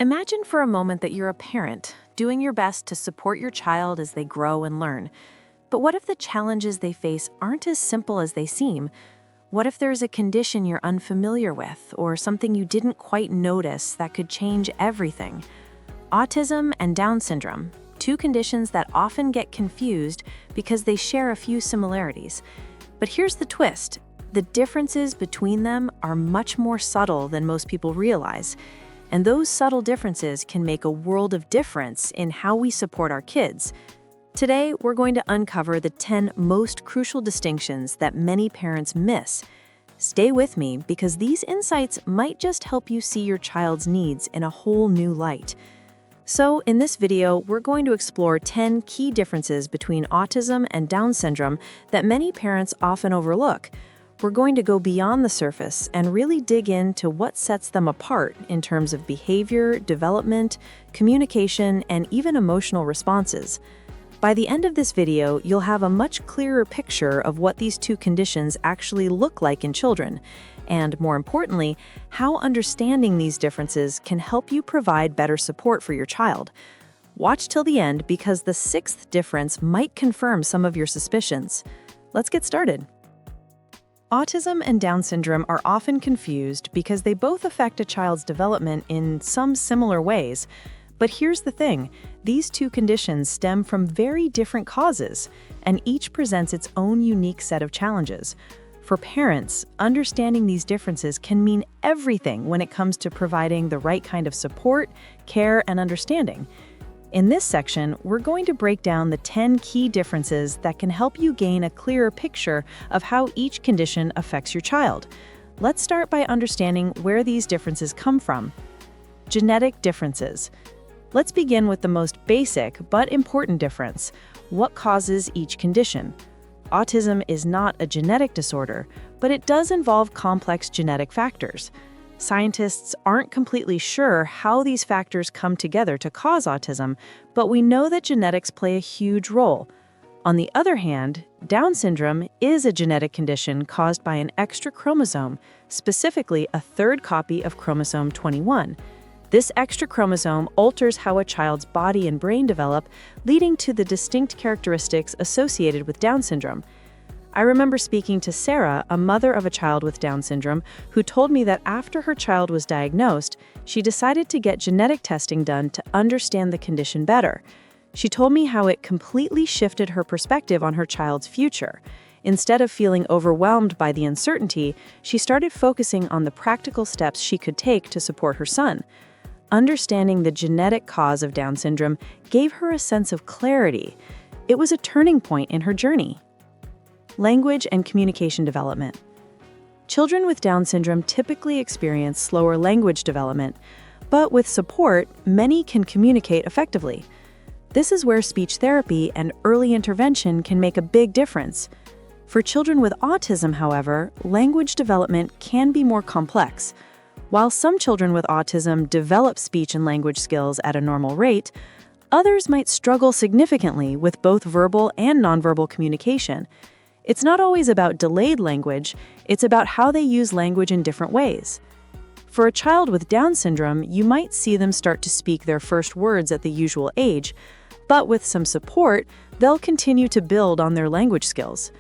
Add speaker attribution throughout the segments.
Speaker 1: Imagine for a moment that you're a parent, doing your best to support your child as they grow and learn. But what if the challenges they face aren't as simple as they seem? What if there's a condition you're unfamiliar with, or something you didn't quite notice that could change everything? Autism and Down syndrome, two conditions that often get confused because they share a few similarities. But here's the twist: the differences between them are much more subtle than most people realize. And those subtle differences can make a world of difference in how we support our kids. Today, we're going to uncover the 10 most crucial distinctions that many parents miss. Stay with me because these insights might just help you see your child's needs in a whole new light. So, in this video, we're going to explore 10 key differences between autism and Down syndrome that many parents often overlook. We're going to go beyond the surface and really dig into what sets them apart in terms of behavior, development, communication, and even emotional responses. By the end of this video, you'll have a much clearer picture of what these two conditions actually look like in children, and more importantly, how understanding these differences can help you provide better support for your child. Watch till the end because the sixth difference might confirm some of your suspicions. Let's get started. Autism and Down syndrome are often confused because they both affect a child's development in some similar ways. But here's the thing: these two conditions stem from very different causes, and each presents its own unique set of challenges. For parents, understanding these differences can mean everything when it comes to providing the right kind of support, care, and understanding. In this section, we're going to break down the 10 key differences that can help you gain a clearer picture of how each condition affects your child. Let's start by understanding where these differences come from. Genetic differences. Let's begin with the most basic but important difference: what causes each condition? Autism is not a genetic disorder, but it does involve complex genetic factors. Scientists aren't completely sure how these factors come together to cause autism, but we know that genetics play a huge role. On the other hand, Down syndrome is a genetic condition caused by an extra chromosome, specifically a third copy of chromosome 21. This extra chromosome alters how a child's body and brain develop, leading to the distinct characteristics associated with Down syndrome. I remember speaking to Sarah, a mother of a child with Down syndrome, who told me that after her child was diagnosed, she decided to get genetic testing done to understand the condition better. She told me how it completely shifted her perspective on her child's future. Instead of feeling overwhelmed by the uncertainty, she started focusing on the practical steps she could take to support her son. Understanding the genetic cause of Down syndrome gave her a sense of clarity. It was a turning point in her journey. Language and communication development. Children with Down syndrome typically experience slower language development, but with support, many can communicate effectively. This is where speech therapy and early intervention can make a big difference. For children with autism, however, language development can be more complex. While some children with autism develop speech and language skills at a normal rate, others might struggle significantly with both verbal and nonverbal communication. It's not always about delayed language, it's about how they use language in different ways. For a child with Down syndrome, you might see them start to speak their first words at the usual age, but with some support, they'll continue to build on their language skills.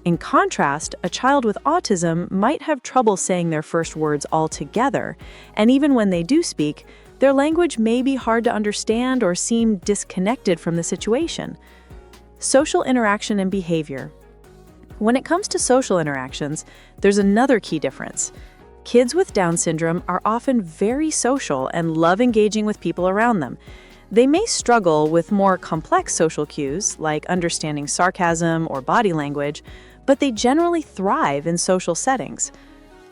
Speaker 1: In contrast, a child with autism might have trouble saying their first words altogether, and even when they do speak, their language may be hard to understand or seem disconnected from the situation. Social interaction and behavior. When it comes to social interactions, there's another key difference. Kids with Down syndrome are often very social and love engaging with people around them. They may struggle with more complex social cues, like understanding sarcasm or body language, but they generally thrive in social settings.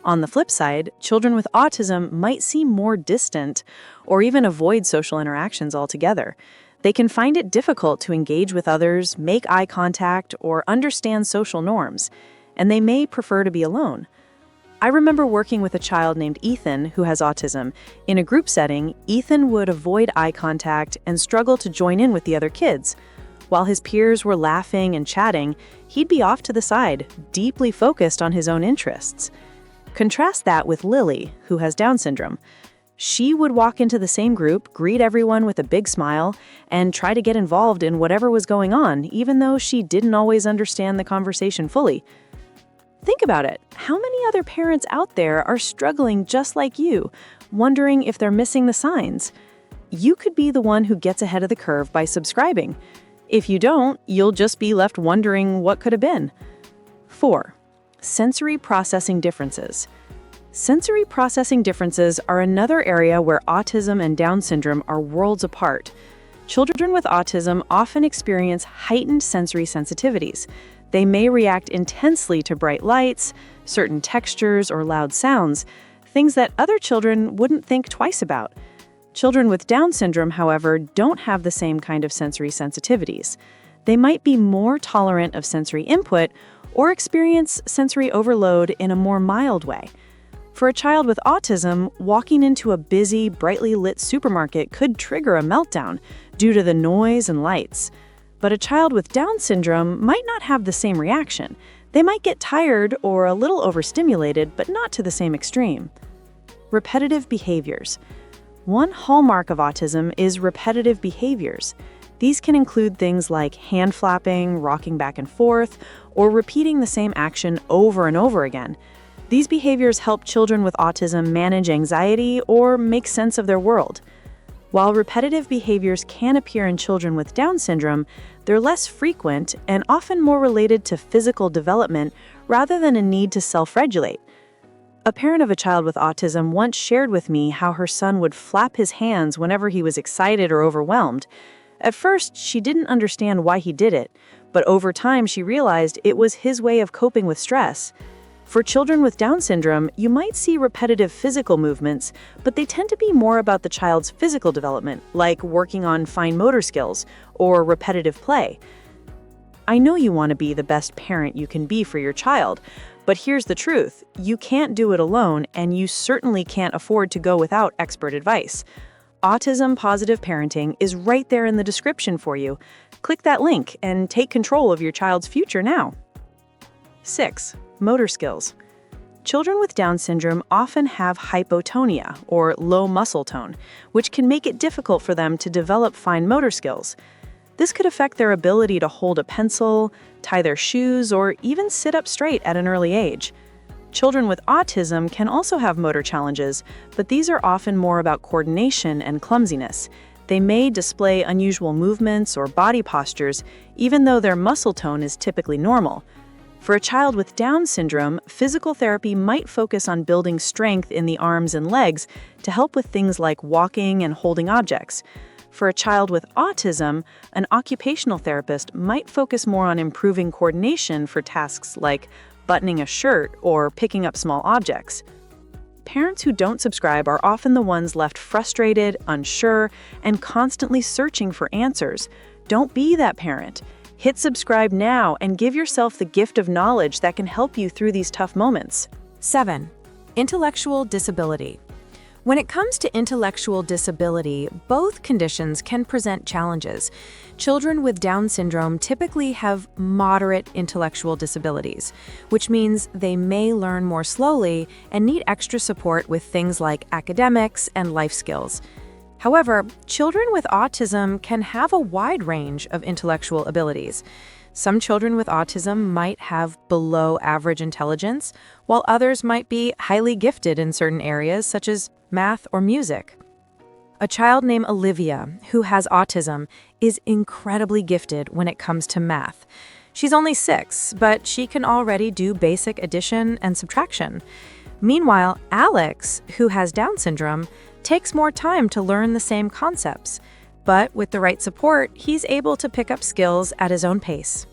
Speaker 1: On the flip side, children with autism might seem more distant or even avoid social interactions altogether. They can find it difficult to engage with others, make eye contact, or understand social norms, and they may prefer to be alone. I remember working with a child named Ethan who has autism. In a group setting, Ethan would avoid eye contact and struggle to join in with the other kids. While his peers were laughing and chatting, he'd be off to the side, deeply focused on his own interests. Contrast that with Lily, who has Down syndrome. She would walk into the same group, greet everyone with a big smile, and try to get involved in whatever was going on, even though she didn't always understand the conversation fully. Think about it. How many other parents out there are struggling just like you, wondering if they're missing the signs? You could be the one who gets ahead of the curve by subscribing. If you don't, you'll just be left wondering what could have been. 4. Sensory processing differences. Sensory processing differences are another area where autism and Down syndrome are worlds apart. Children with autism often experience heightened sensory sensitivities. They may react intensely to bright lights, certain textures, or loud sounds, things that other children wouldn't think twice about. Children with Down syndrome, however, don't have the same kind of sensory sensitivities. They might be more tolerant of sensory input or experience sensory overload in a more mild way. For a child with autism, walking into a busy, brightly lit supermarket could trigger a meltdown due to the noise and lights. But a child with Down syndrome might not have the same reaction. They might get tired or a little overstimulated, but not to the same extreme. Repetitive behaviors. One hallmark of autism is repetitive behaviors. These can include things like hand flapping, rocking back and forth, or repeating the same action over and over again. These behaviors help children with autism manage anxiety or make sense of their world. While repetitive behaviors can appear in children with Down syndrome, they're less frequent and often more related to physical development rather than a need to self-regulate. A parent of a child with autism once shared with me how her son would flap his hands whenever he was excited or overwhelmed. At first, she didn't understand why he did it, but over time she realized it was his way of coping with stress. For children with Down syndrome, you might see repetitive physical movements, but they tend to be more about the child's physical development, like working on fine motor skills or repetitive play. I know you want to be the best parent you can be for your child, but here's the truth. You can't do it alone, and you certainly can't afford to go without expert advice. Autism Positive Parenting is right there in the description for you. Click that link and take control of your child's future now. 6. Motor skills. Children with Down syndrome often have hypotonia, or low muscle tone, which can make it difficult for them to develop fine motor skills. This could affect their ability to hold a pencil, tie their shoes, or even sit up straight at an early age. Children with autism can also have motor challenges, but these are often more about coordination and clumsiness. They may display unusual movements or body postures, even though their muscle tone is typically normal. For a child with Down syndrome, physical therapy might focus on building strength in the arms and legs to help with things like walking and holding objects. For a child with autism, an occupational therapist might focus more on improving coordination for tasks like buttoning a shirt or picking up small objects. Parents who don't subscribe are often the ones left frustrated, unsure, and constantly searching for answers. Don't be that parent. Hit subscribe now and give yourself the gift of knowledge that can help you through these tough moments. 7. Intellectual disability. When it comes to intellectual disability, both conditions can present challenges. Children with Down syndrome typically have moderate intellectual disabilities, which means they may learn more slowly and need extra support with things like academics and life skills. However, children with autism can have a wide range of intellectual abilities. Some children with autism might have below average intelligence, while others might be highly gifted in certain areas such as math or music. A child named Olivia, who has autism, is incredibly gifted when it comes to math. She's only 6, but she can already do basic addition and subtraction. Meanwhile, Alex, who has Down syndrome, takes more time to learn the same concepts, but with the right support, he's able to pick up skills at his own pace.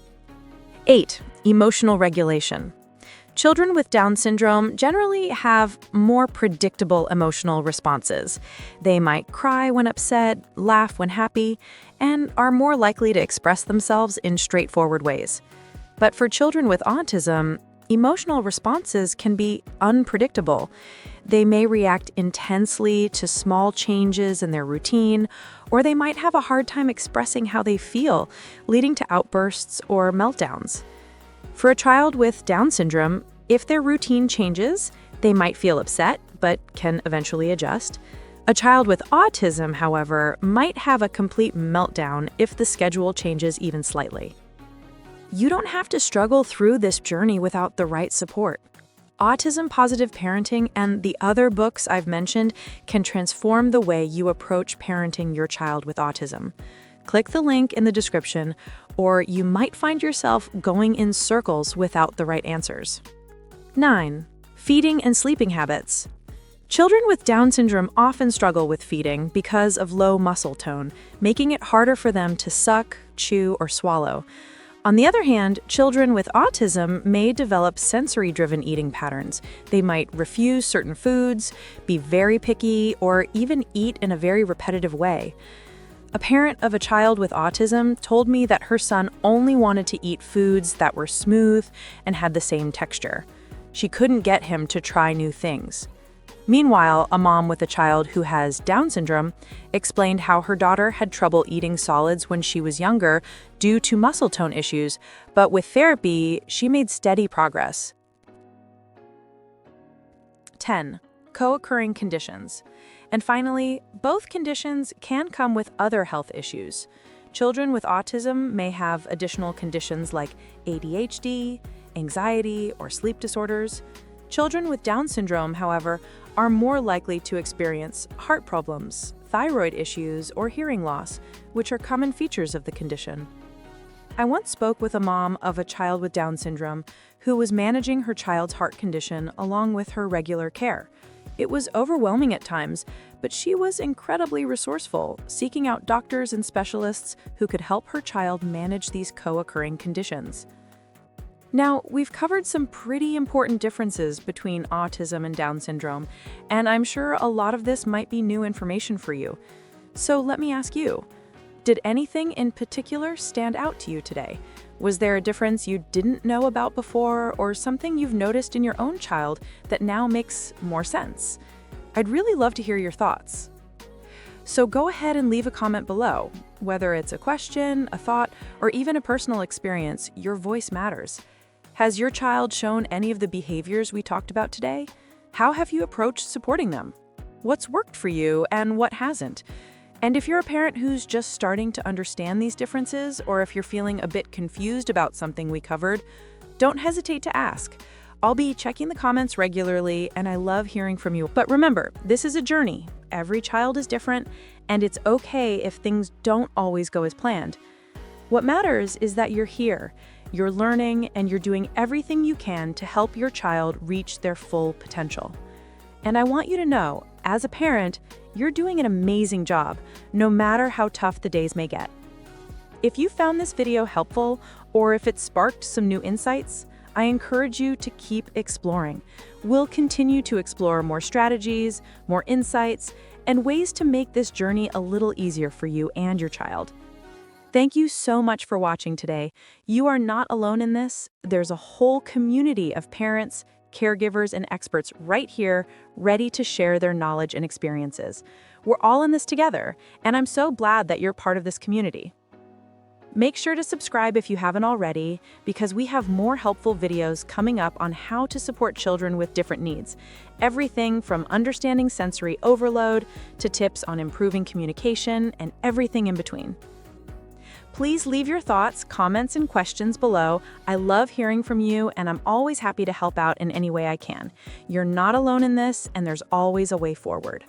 Speaker 1: 8. Emotional regulation. Children with Down syndrome generally have more predictable emotional responses. They might cry when upset, laugh when happy, and are more likely to express themselves in straightforward ways. But for children with autism, emotional responses can be unpredictable. They may react intensely to small changes in their routine, or they might have a hard time expressing how they feel, leading to outbursts or meltdowns. For a child with Down syndrome, if their routine changes, they might feel upset, but can eventually adjust. A child with autism, however, might have a complete meltdown if the schedule changes even slightly. You don't have to struggle through this journey without the right support. Autism Positive Parenting and the other books I've mentioned can transform the way you approach parenting your child with autism. Click the link in the description, or you might find yourself going in circles without the right answers. 9. Feeding and sleeping habits. Children with Down syndrome often struggle with feeding because of low muscle tone, making it harder for them to suck, chew, or swallow. On the other hand, children with autism may develop sensory-driven eating patterns. They might refuse certain foods, be very picky, or even eat in a very repetitive way. A parent of a child with autism told me that her son only wanted to eat foods that were smooth and had the same texture. She couldn't get him to try new things. Meanwhile, a mom with a child who has Down syndrome explained how her daughter had trouble eating solids when she was younger due to muscle tone issues, but with therapy, she made steady progress. 10. Co-occurring conditions. And finally, both conditions can come with other health issues. Children with autism may have additional conditions like ADHD, anxiety, or sleep disorders. Children with Down syndrome, however, are more likely to experience heart problems, thyroid issues, or hearing loss, which are common features of the condition. I once spoke with a mom of a child with Down syndrome who was managing her child's heart condition along with her regular care. It was overwhelming at times, but she was incredibly resourceful, seeking out doctors and specialists who could help her child manage these co-occurring conditions. Now, we've covered some pretty important differences between autism and Down syndrome, and I'm sure a lot of this might be new information for you. So let me ask you, did anything in particular stand out to you today? Was there a difference you didn't know about before, or something you've noticed in your own child that now makes more sense? I'd really love to hear your thoughts. So go ahead and leave a comment below. Whether it's a question, a thought, or even a personal experience, your voice matters. Has your child shown any of the behaviors we talked about today? How have you approached supporting them? What's worked for you and what hasn't? And if you're a parent who's just starting to understand these differences, or if you're feeling a bit confused about something we covered, don't hesitate to ask. I'll be checking the comments regularly, and I love hearing from you. But remember, this is a journey. Every child is different, and it's okay if things don't always go as planned. What matters is that you're here. You're learning, and you're doing everything you can to help your child reach their full potential. And I want you to know, as a parent, you're doing an amazing job, no matter how tough the days may get. If you found this video helpful, or if it sparked some new insights, I encourage you to keep exploring. We'll continue to explore more strategies, more insights, and ways to make this journey a little easier for you and your child. Thank you so much for watching today. You are not alone in this. There's a whole community of parents, caregivers, and experts right here, ready to share their knowledge and experiences. We're all in this together, and I'm so glad that you're part of this community. Make sure to subscribe if you haven't already, because we have more helpful videos coming up on how to support children with different needs. Everything from understanding sensory overload to tips on improving communication and everything in between. Please leave your thoughts, comments, and questions below. I love hearing from you, and I'm always happy to help out in any way I can. You're not alone in this, and there's always a way forward.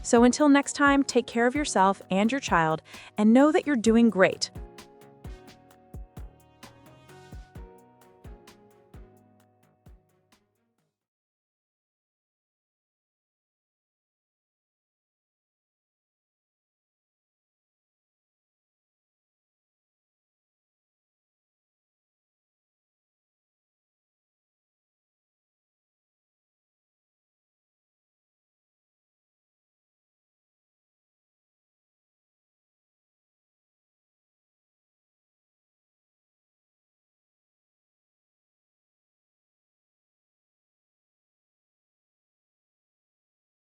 Speaker 1: So until next time, take care of yourself and your child, and know that you're doing great.